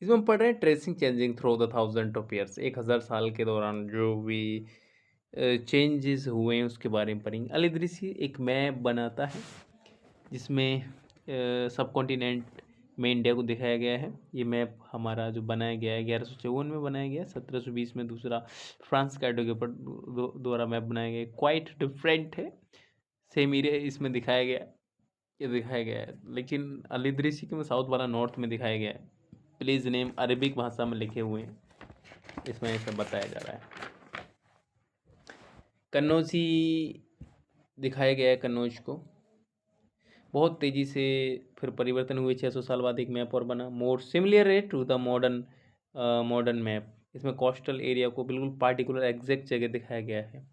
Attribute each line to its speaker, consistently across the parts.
Speaker 1: इसमें हम पढ़ रहे हैं tracing changing through the thousand of years, 1000 साल के दौरान जो भी चेंजेस हुए हैं उसके बारे में पढ़ेंगे। अल इदरीसी एक मैप बनाता है जिसमें सब कॉन्टिनेंट में इंडिया को दिखाया गया है। ये मैप हमारा जो बनाया गया है 1154 में बनाया गया है, 1720 में दूसरा फ्रांस कैटो के ऊपर द्वारा मैप बनाया गया है। क्वाइट डिफरेंट है, सेम एरिया इसमें दिखाया गया है, ये दिखाया गया है, लेकिन अल इदरीसी के में साउथ वाला नॉर्थ में दिखाया गया है। प्लेस नेम अरेबिक भाषा में लिखे हुए हैं, इसमें ऐसा बताया जा रहा है। कन्नौजी दिखाया गया है, कन्नौज को बहुत तेज़ी से फिर परिवर्तन हुए। 600 साल बाद एक मैप और बना, more similar to the modern map. इसमें कोस्टल एरिया को बिल्कुल पार्टिकुलर एग्जैक्ट जगह दिखाया गया है।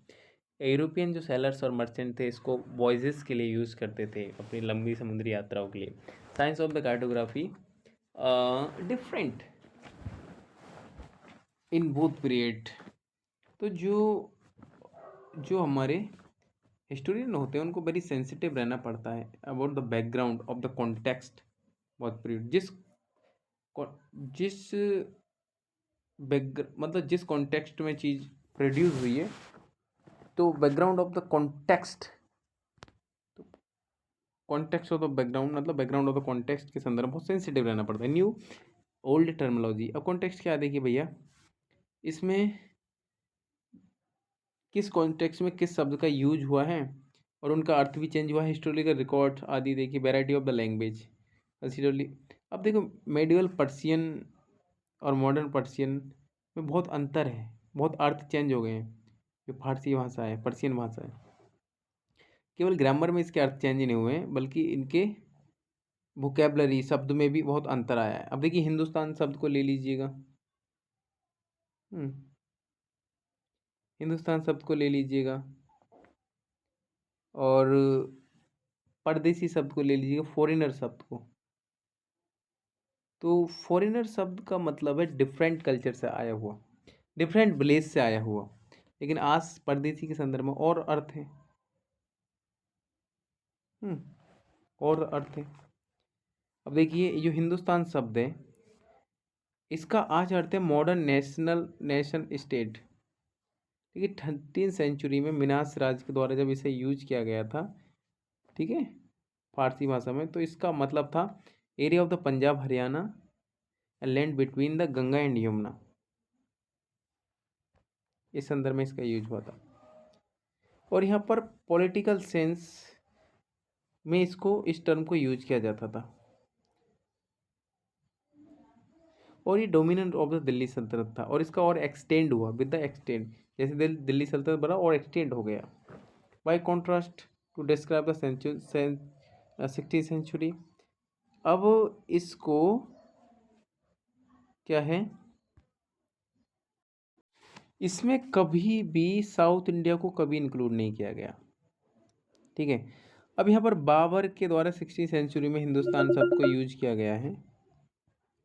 Speaker 1: यूरोपियन जो सेलर्स और मर्चेंट थे इसको वॉयजेस के लिए यूज़ करते थे, अपनी लंबी समुद्री यात्राओं के लिए। Science of the cartography different in both period. तो जो हमारे हिस्टोरियन होते हैं उनको वेरी सेंसिटिव रहना पड़ता है about the background of the context बहुत पीरियड। जिस मतलब जिस कॉन्टेक्स्ट में चीज़ प्रोड्यूस हुई है, तो बैकग्राउंड ऑफ द कॉन्टेक्स्ट, तो कॉन्टेक्स्ट ऑफ द बैकग्राउंड मतलब बैकग्राउंड ऑफ द कॉन्टेक्स्ट के संदर्भ में बहुत सेंसिटिव रहना पड़ता है। New old terminology. अब कॉन्टेक्स्ट क्या देखिए भैया, इसमें किस कॉन्टेक्स्ट में किस शब्द का यूज हुआ है और उनका अर्थ भी चेंज हुआ है। हिस्टोरिकल रिकॉर्ड आदि देखिए। Variety of the language considerably. अब देखो मेडिवल पर्शियन और मॉडर्न पर्शियन में बहुत अंतर है, बहुत अर्थ चेंज हो गए हैं। जो फारसी भाषा है, पर्शियन भाषा है, केवल ग्रामर में इसके अर्थ चेंज नहीं हुए हैं बल्कि इनके वोकेबलरी शब्द में भी बहुत अंतर आया है। अब देखिए हिंदुस्तान शब्द को ले लीजिएगा, हिंदुस्तान शब्द को ले लीजिएगा और परदेसी शब्द को ले लीजिएगा, फॉरेनर शब्द को। तो फॉरेनर शब्द का मतलब है डिफरेंट कल्चर से आया हुआ, डिफरेंट विलेज से आया हुआ, लेकिन आज परदेसी के संदर्भ में और अर्थ है, और अर्थ है। अब देखिए ये जो हिंदुस्तान शब्द है इसका आज अर्थ है मॉडर्न नेशन स्टेट। ठीक है, 13वीं सेंचुरी में मिनास राज के द्वारा जब इसे यूज किया गया था, ठीक है, फारसी भाषा में, तो इसका मतलब था area of the Punjab Haryana and land between the Ganga and Yamuna. इस संदर्भ में इसका यूज हुआ था। और यहाँ पर पॉलिटिकल सेंस में इसको इस टर्म को यूज किया जाता था। और ये डोमिनेंट ऑफ द दिल्ली सल्तनत था और इसका और एक्सटेंड हुआ विद द एक्सटेंड, जैसे दिल्ली सल्तनत बना और एक्सटेंड हो गया। By contrast to describe the 16th century. अब इसको क्या है, इसमें कभी भी साउथ इंडिया को कभी इंक्लूड नहीं किया गया। ठीक है, अब यहाँ पर बाबर के द्वारा 16th सेंचुरी में हिंदुस्तान शब्द को यूज किया गया है।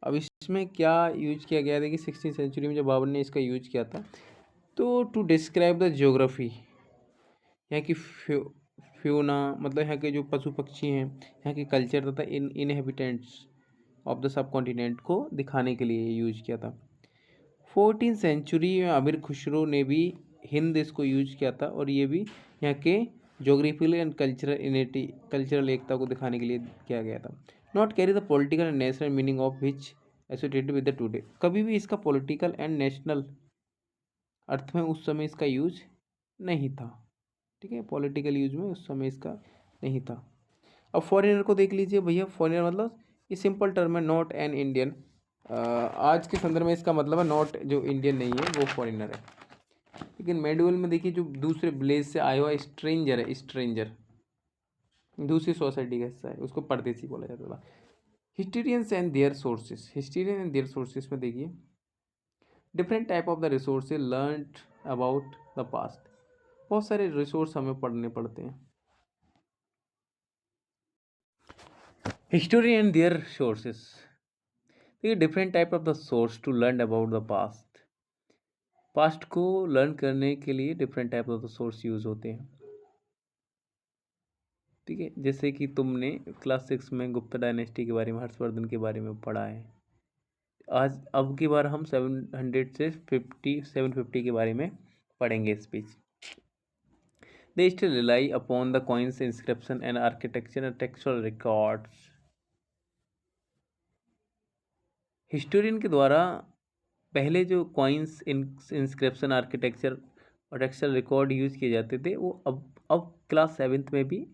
Speaker 1: अब इसमें क्या यूज किया गया, देखिए 16th सेंचुरी में जब बाबर ने इसका यूज किया था, तो टू डिस्क्राइब द ज्योग्राफी, यहाँ की फ्यूना मतलब यहाँ के जो पशु पक्षी हैं, यहाँ के कल्चर तथा inhabitants of the sub continent को दिखाने के लिए यूज किया था। 14th सेंचुरी में अमीर खुसरो ने भी हिंद इसको यूज किया था और ये भी यहाँ के जोग्राफिकल एंड कल्चरल एकता को दिखाने के लिए किया गया था। Not carry the political and national meaning of which associated with the today. कभी भी इसका पॉलिटिकल एंड नेशनल अर्थ में उस समय इसका यूज नहीं था। ठीक है, पॉलिटिकल यूज में उस समय इसका नहीं था। अब फॉरेनर को देख लीजिए भैया। फॉरेनर मतलब ये सिंपल टर्म है, नॉट एन इंडियन। आज के संदर्भ में इसका मतलब है नॉट जो इंडियन नहीं है वो फॉरेनर है। लेकिन मेडुअल में देखिए जो दूसरे विलेज से आया हुआ स्ट्रेंजर है, स्ट्रेंजर दूसरी सोसाइटी का हिस्सा है, उसको परदेसी बोला जाता था। Historians and their sources. Historian and their sources में देखिए different type of the resources learn about the past. बहुत सारे रिसोर्स हमें पढ़ने पड़ते हैं। हिस्टोरी एंड देयर सोर्सेस, देखिए different type of the source to learn about the past. Past को लर्न करने के लिए different type of the source use होते हैं। ठीक है, जैसे कि तुमने क्लास 6 में गुप्ता डायनेस्टी के बारे में, हर्षवर्धन के बारे में पढ़ा है। आज अब की बार हम 700 से 750 के बारे में पढ़ेंगे speech. They still rely upon the coins, inscription and architecture and textual records. Historian के द्वारा पहले जो कॉइन्स, इंस्क्रिप्शन, आर्किटेक्चर और टेक्सचुअल रिकॉर्ड यूज किए जाते थे, वो अब क्लास 7th में भी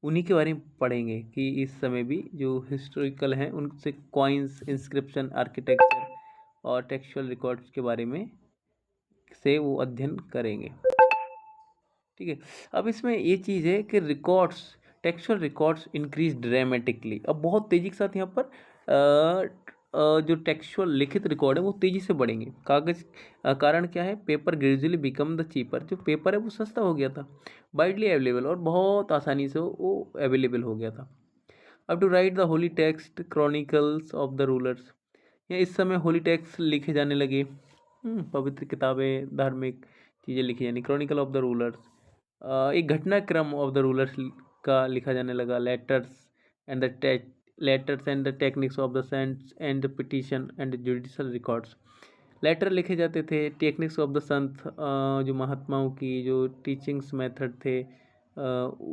Speaker 1: उन्हीं के बारे में पढ़ेंगे कि इस समय भी जो हिस्टोरिकल हैं उनसे कॉइन्स, इंस्क्रिप्शन, आर्किटेक्चर और टेक्सचुअल रिकॉर्ड्स के बारे में से वो अध्ययन करेंगे। ठीक है। अब इसमें ये चीज़ है कि records, textual records increase dramatically. अब बहुत तेज़ी के साथ यहाँ पर जो टेक्सचुअल लिखित रिकॉर्ड है वो तेज़ी से बढ़ेंगे। कागज़ कारण क्या है, paper gradually become the cheaper. जो पेपर है वो सस्ता हो गया था, वाइडली अवेलेबल, और बहुत आसानी से वो अवेलेबल हो गया था। अब to write the holy text chronicles of the rulers, या इस समय होली टेक्स्ट लिखे जाने लगे, पवित्र किताबें, धार्मिक चीज़ें लिखी जानी, क्रॉनिकल ऑफ द रूलर्स, एक घटनाक्रम ऑफ द रूलर्स का लिखा जाने लगा। Letters and the techniques of the saints and the petition and judicial records. Letter लिखे जाते थे, टेक्निक्स ऑफ द संत, जो महात्माओं की जो टीचिंग्स मेथड थे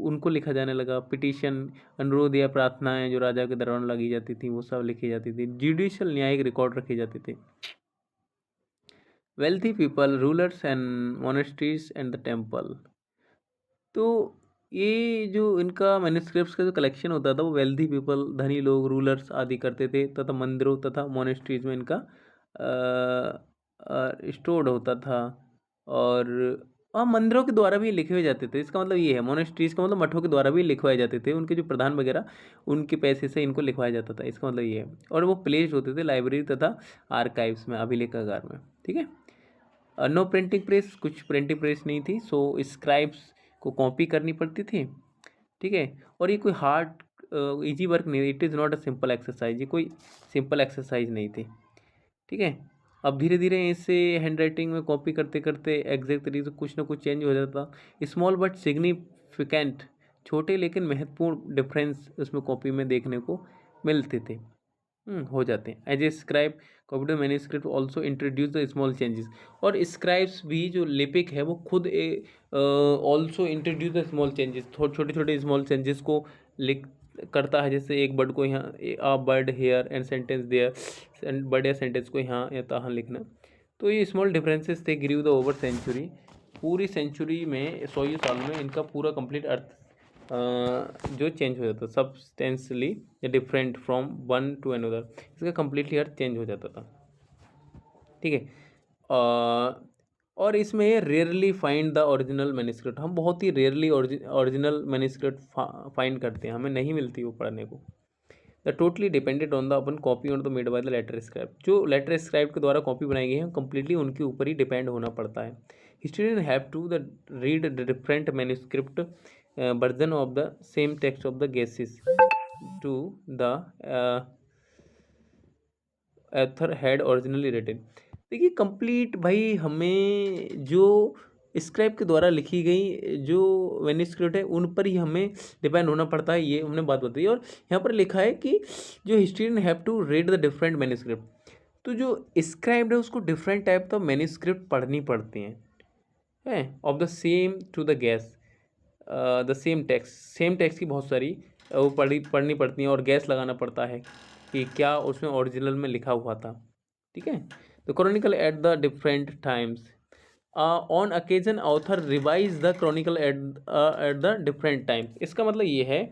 Speaker 1: उनको लिखा जाने लगा। पिटीशन, अनुरोध या प्रार्थनाएं जो राजा के दरबार लगी जाती थी वो सब लिखी जाती थी। जुडिशियल, न्यायिक रिकॉर्ड रखे जाते थे। Wealthy people, rulers and monasteries and the temple. तो ये जो इनका मैन्युस्क्रिप्ट्स का जो कलेक्शन होता था वो वेल्दी पीपल, धनी लोग, रूलर्स आदि करते थे, तथा मंदिरों तथा मोनेस्ट्रीज में इनका स्टोर्ड होता था। और मंदिरों के द्वारा भी लिखे हुए जाते थे। इसका मतलब ये है, मोनेस्ट्रीज का मतलब मठों के द्वारा भी लिखवाए जाते थे, उनके जो प्रधान वगैरह उनके पैसे से इनको लिखवाया जाता था। इसका मतलब ये है। और वो प्लेस्ड होते थे लाइब्रेरी तथा आर्काइव्स में, अभिलेखागार में। ठीक है। नो प्रिंटिंग प्रेस, कुछ प्रिंटिंग प्रेस नहीं थी, सो स्क्राइब्स को कॉपी करनी पड़ती थी। ठीक है। और ये कोई हार्ड इजी वर्क नहीं, it is not a simple exercise, ये कोई सिंपल एक्सरसाइज नहीं थी। ठीक है। अब धीरे धीरे इसे हैंड राइटिंग में कॉपी करते करते एग्जैक्ट तरीके से कुछ ना कुछ चेंज हो जाता। स्मॉल बट सिग्निफिकेंट, छोटे लेकिन महत्वपूर्ण डिफरेंस उसमें कॉपी में देखने को मिलते थे। हो जाते हैं। As a scribe copied manuscript also introduce the small changes. और स्क्राइब्स भी, जो लिपिक है वो खुद also introduce the small changes, छोटे छोटे स्मॉल चेंजेस को लिख करता है। जैसे एक वर्ड को यहाँ, a word here and sentence there, and word या सेंटेंस को यहाँ या तहाँ लिखना। तो ये स्मॉल डिफरेंसेस थे, ग्रीव द ओवर सेंचुरी। पूरी सेंचुरी में, 100 साल में इनका पूरा कंप्लीट अर्थ जो चेंज हो जाता, substantially different from one to another, इसका कम्प्लीटली अर्थ चेंज हो जाता था। ठीक है। और इसमें rarely find the original manuscript, हम बहुत ही रेयरली ओरिजिनल मैन्युस्क्रिप्ट फाइंड करते हैं, हमें नहीं मिलती वो पढ़ने को। The totally depended on the upon copy on the made by the letter scribe, जो लेटर स्क्राइब के द्वारा कॉपी बनाई गई है कंप्लीटली उनके ऊपर ही डिपेंड होना पड़ता है। Historian have to the read the different manuscript version of the same text of the guesses to the author had originally written. देखिए कंप्लीट भाई, हमें जो स्क्राइब के द्वारा लिखी गई जो मैन्युस्क्रिप्ट है उन पर ही हमें डिपेंड होना पड़ता है, ये हमने बात बताई। और यहाँ पर लिखा है कि जो historian have to read the different manuscript, तो जो स्क्राइब्ड है उसको डिफरेंट टाइप ऑफ मैन्युस्क्रिप्ट पढ़नी पड़ती हैं of the same to the guess, the same text, same text की बहुत सारी वो पढ़नी पड़ती हैं, और गैस लगाना पड़ता है कि क्या उसमें ओरिजिनल में लिखा हुआ था। ठीक है। The Chronicle at the different times, on occasion author revise the Chronicle at the different times. इसका मतलब ये है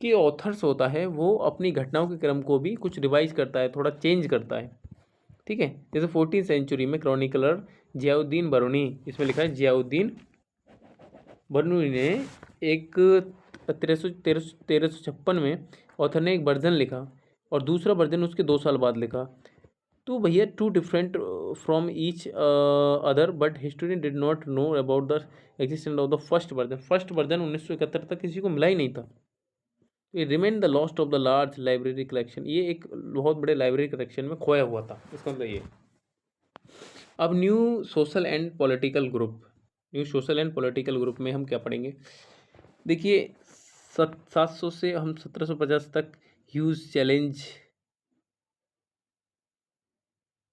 Speaker 1: कि ऑथर्स होता है वो अपनी घटनाओं के क्रम को भी कुछ रिवाइज करता है, थोड़ा चेंज करता है। ठीक है। जैसे 14th सेंचुरी में क्रॉनिकलर जियाउद्दीन बरूनी, इसमें लिखा है जियाउद्दीन बर्नूली ने एक 1356 में ऑथर ने एक वर्जन लिखा, और दूसरा वर्जन उसके 2 साल बाद लिखा। तो भैया to different from each other, but historian did not know about the existence of the first version. First version 1971 तक किसी को मिला ही नहीं था। ये remain the lost of the large library collection, ये एक बहुत बड़े लाइब्रेरी कलेक्शन में खोया हुआ था, इसका मतलब ये। अब new social and political group, new social and political group में हम क्या पढ़ेंगे। देखिए 700 से हम 1750 तक huge challenge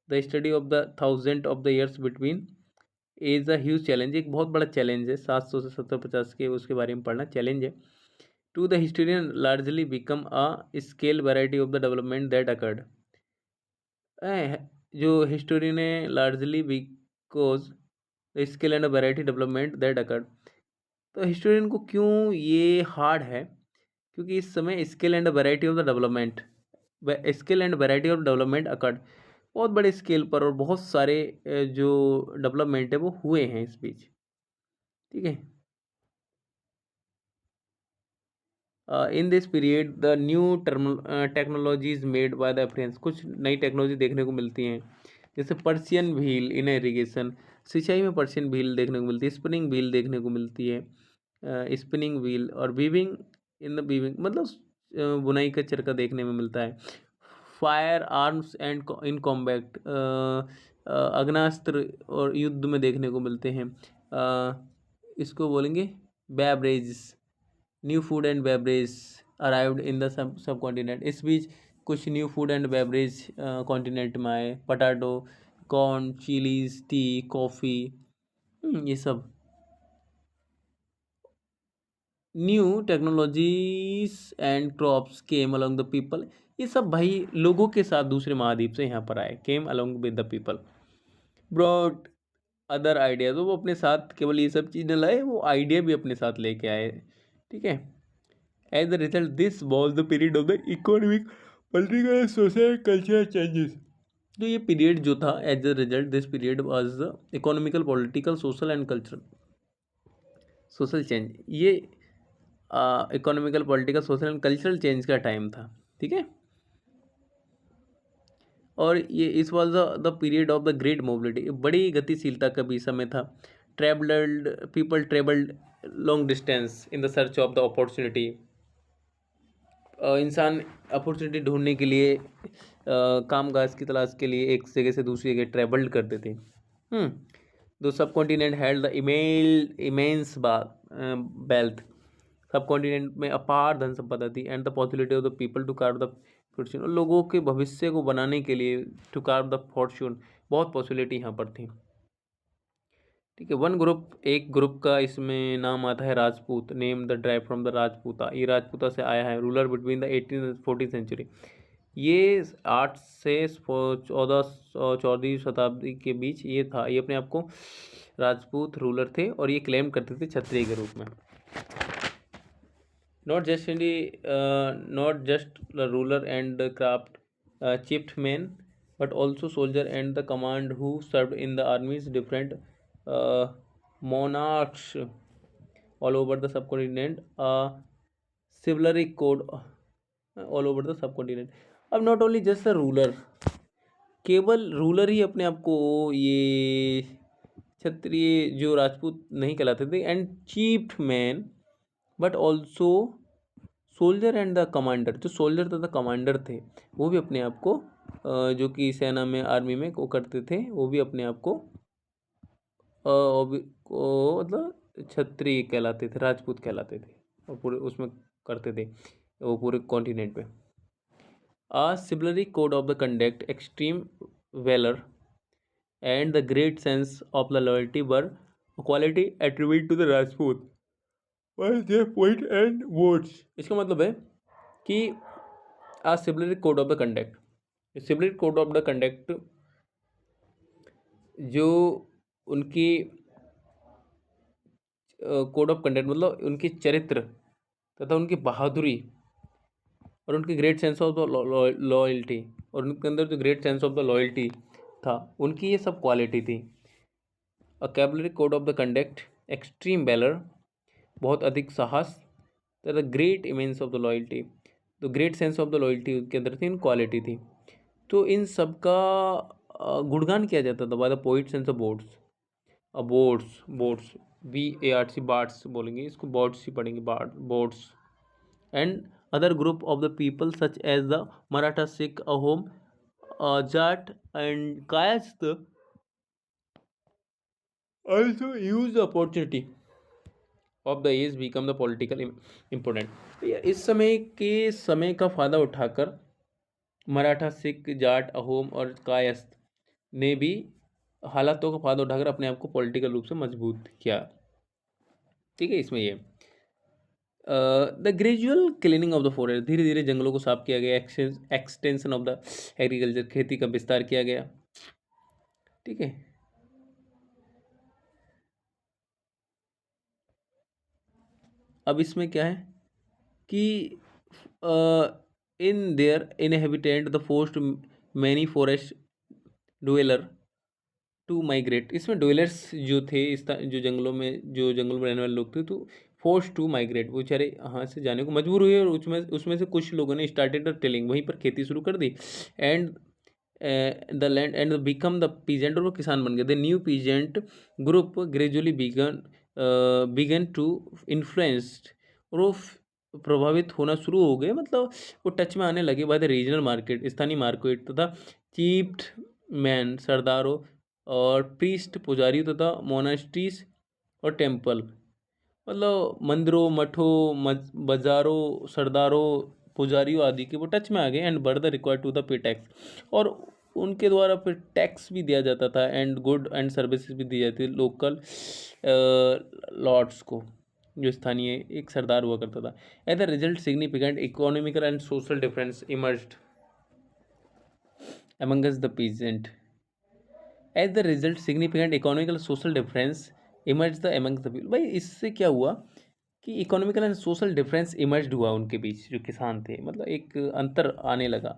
Speaker 1: the study of the thousand of the years between is a huge challenge, एक बहुत बड़ा चैलेंज है, 700 से 750 के उसके बारे में पढ़ना चैलेंज है। To the historian largely become a scale variety of the development that occurred, जो हिस्टोरियन है largely because the scale and variety development that occurred, तो हिस्टोरियन को क्यों ये हार्ड है, क्योंकि इस समय scale and variety of the development, scale and variety of development occurred, बहुत बड़े स्केल पर और बहुत सारे जो डेवलपमेंट है वो हुए हैं इस बीच। ठीक है, in this period the new technologies made by the Africans, कुछ नई टेक्नोलॉजी देखने को मिलती हैं, जैसे पर्शियन व्हील इन इरिगेशन, सिंचाई में पर्शियन व्हील देखने को मिलती है, स्पिनिंग व्हील देखने को मिलती है, स्पिनिंग व्हील, और वीविंग इन द वीविंग मतलब बुनाई का चरखा देखने में मिलता है। Firearms and in combat, अग्नास्त्र और युद्ध में देखने को मिलते हैं। इसको बोलेंगे beverage, new food and beverage arrived in the subcontinent, इस बीच कुछ new food and beverage continent में आए, potato, corn, chillies, tea, coffee, ये सब new technologies and crops came along the people, ये सब भाई लोगों के साथ दूसरे महाद्वीप से यहाँ पर आए, came along with the people, brought other ideas, वो अपने साथ केवल ये सब चीज़ न लाए, वो आइडिया भी अपने साथ लेके आए। ठीक है, as the result this was the period of the economic political social cultural changes, तो ये पीरियड जो था, as the result this period was the economical political social and cultural social change, ये economical political social and cultural change का time था। ठीक है, और ये इस was the period of the great mobility, बड़ी गतिशीलता का भी समय था। Travelled people travelled long distance in the search of the opportunity, इंसान अपॉर्चुनिटी ढूंढने के लिए काम काज की तलाश के लिए एक जगह से दूसरी जगह ट्रेवल्ड करते थे। दो subcontinent had the immense wealth, subcontinent में अपार धन संपदा थी, and the possibility of the people to carve the fortune, और लोगों के भविष्य को बनाने के लिए टू कार्व द फॉर्च्यून, बहुत पॉसिबिलिटी यहाँ पर थी। ठीक है, वन ग्रुप, एक ग्रुप का इसमें नाम आता है Rajput, name the drive from the Rajputa, ये राजपूता से आया है, रूलर बिटवीन द 18 14 सेंचुरी, ये 8 से 14वीं शताब्दी के बीच ये था, ये अपने आप को राजपूत रूलर थे और ये क्लेम करते थे क्षत्रिय के रूप में। Not just the ruler and the craft chiefed men, but also soldier and the command who served in the armies, different monarchs all over the subcontinent, a chivalry code all over the subcontinent. अब not only just the ruler, केवल ruler ही अपने आप को ये क्षत्रिय जो राजपूत नहीं कहलाते थे, and chieftain, but also soldier and the commander, जो सोल्जर तथा कमांडर थे वो भी अपने आप को जो कि सेना में आर्मी में को करते थे, वो भी अपने आप को मतलब क्षत्रिय कहलाते थे, राजपूत कहलाते थे, और पूरे उसमें करते थे वो पूरे कॉन्टिनेंट पे। A similarly code of the conduct, extreme valor, and the great sense of the loyalty were a quality attributed to the Rajput by their point and words. इसका मतलब है कि a similar code of the conduct, similar code of the conduct जो उनकी code of conduct मतलब उनकी चरित्र तथा उनकी बहादुरी और उनकी great sense of the loyalty, और उनके अंदर जो great sense of the loyalty था, उनकी ये सब क्वालिटी थी। A cavalry code of the conduct, extreme valour, बहुत अधिक साहस, तथा great immense of the loyalty, तो great sense of the loyalty के अंदर थी, इन क्वालिटी थी। तो इन सब का गुणगान किया जाता था by the poets and the boards, boards BARDS, birds बोलेंगे इसको, बोर्ड्स ही पढ़ेंगे, boards, and other group of the people such as the Maratha, Sikh, Ahom, Jat and Kayast also use the opportunity of the age become the political important. इस समय का फ़ायदा उठाकर मराठा, सिख, जाट, अहोम और कायस्थ ने भी हालातों का फायदा उठाकर अपने आप को पॉलिटिकल रूप से मजबूत किया। ठीक है, इसमें ये the gradual cleaning of the forest, धीरे धीरे जंगलों को साफ किया गया। एक्सटेंशन ऑफ द एग्रीकल्चर, खेती का विस्तार किया गया। ठीक है, अब इसमें क्या है कि in their inhabitant the forced many forest dweller to migrate, इसमें डवेलर्स जो थे जो जंगलों में रहने वाले लोग थे, तो फोर्स टू माइग्रेट, वो बेचारे यहाँ से जाने को मजबूर हुए। और उसमें उसमें से कुछ लोगों ने स्टार्टेड टिलिंग, वहीं पर खेती शुरू कर दी। And the land and become the peasant, और वो किसान बन गए। The new peasant group gradually began to influenced, और वो प्रभावित होना शुरू हो गए, मतलब वो टच में आने लगे बाय द रीजनल मार्केट, स्थानीय मार्केट तथा चीफ्ड मैन, सरदारों और प्रीस्ट, पुजारी तथा मोनास्ट्रीज और टेम्पल, मतलब मंदिरों, मठों, बाजारों, सरदारों, पुजारियों आदि के वो टच में आ गए। And brother required to the pay tax, और उनके द्वारा फिर टैक्स भी दिया जाता था। एंड गुड एंड सर्विसेज भी दी जाती थी लोकल लॉर्ड्स को, जो स्थानीय एक सरदार हुआ करता था। As the result significant economical and social difference emerged amongst the peasant. As the result, significant economical social difference emerged the amongst the people. भाई इससे क्या हुआ कि economical and social difference emerge हुआ उनके बीच, जो किसान थे, मतलब एक अंतर आने लगा।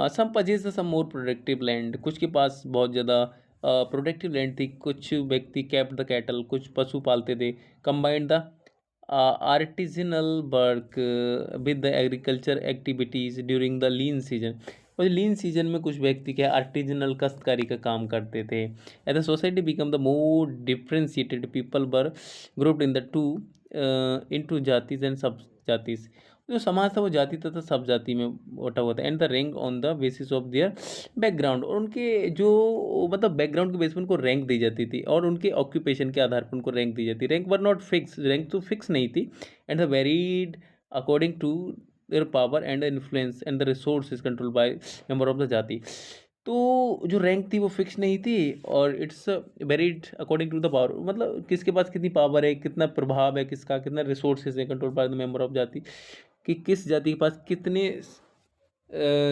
Speaker 1: Some purchase some more productive land, कुछ के पास बहुत ज़्यादा प्रोडक्टिव लैंड थी, कुछ व्यक्ति कैप्ट द कैटल, कुछ पशु पालते थे। Combined the artisanal work with the agriculture activities during the lean season, और लीन सीजन में कुछ व्यक्ति क्या आर्टिजनल कस्तकारी का काम करते थे। As the society become the more differentiated, people were grouped in the two into jatis and sub jatis, जो समाज था वो जाति तथा सब जाति में बटा हुआ था। And the rank on the basis of their background, और उनके जो मतलब बैकग्राउंड के बेस पर उनको रैंक दी जाती थी, और उनके ऑक्यूपेशन के आधार पर उनको रैंक दी जाती। Rank were not fixed, rank तो फिक्स नहीं थी। And the varied according to their power and influence and the resource is control by member of the jati. तो जो रैंक थी वो फिक्स नहीं थी, और it's varied according to the power, मतलब किसके पास कितनी पावर है, कितना प्रभाव है, किसका कितना रिसोर्सेज है, control by the member of jati, कि किस जाति के पास कितने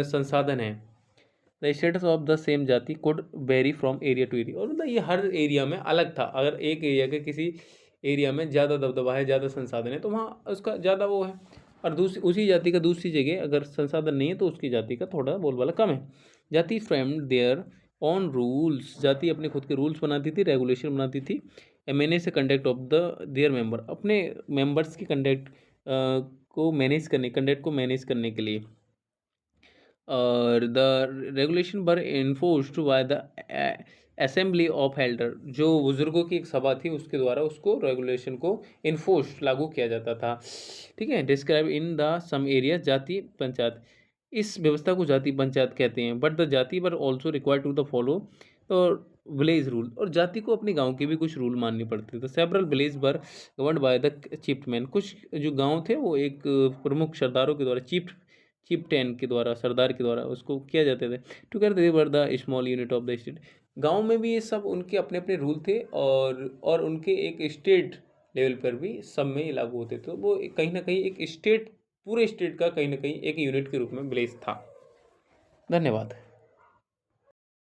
Speaker 1: संसाधन हैं। The status of the same jati could vary from area to area, और मतलब ये हर एरिया में अलग था। अगर एक एरिया के किसी एरिया में ज़्यादा दबदबा है, ज़्यादा संसाधन है, तो वहाँ उसका ज़्यादा वो है, और दूसरी उसी जाति का दूसरी जगह अगर संसाधन नहीं है तो उसकी जाति का थोड़ा बोलबाला कम है। जाति फ्रेम्ड देयर ऑन रूल्स, जाति अपने खुद के रूल्स बनाती थी, रेगुलेशन बनाती थी। मैनेज से conduct of the there member, अपने मेंबर्स की कंडक्ट कंडक्ट को मैनेज करने के लिए। और the regulation were enforced by the assembly of Elder, जो बुजुर्गों की एक सभा थी उसके द्वारा उसको रेगुलेशन को इन्फोर्स लागू किया जाता था। ठीक है, describe in the some area jati panchayat, इस व्यवस्था को जाति पंचायत कहते हैं। But the jati were also required to the follow और विलेज रूल, और जाति को अपने गांव के भी कुछ रूल मानने पड़ते थे। Several village were governed by the chieftain, कुछ जो गांव थे वो एक प्रमुख सरदारों के द्वारा, चिफ्टेन के द्वारा, सरदार के द्वारा उसको किया जाते थे। Together they were the small unit of the state, गांव में भी ये सब उनके अपने अपने रूल थे, और उनके एक स्टेट लेवल पर भी सब में ये लागू होते थे। तो वो कहीं ना कहीं एक स्टेट, पूरे स्टेट का कहीं ना कहीं एक यूनिट के रूप में विलेज था। धन्यवाद।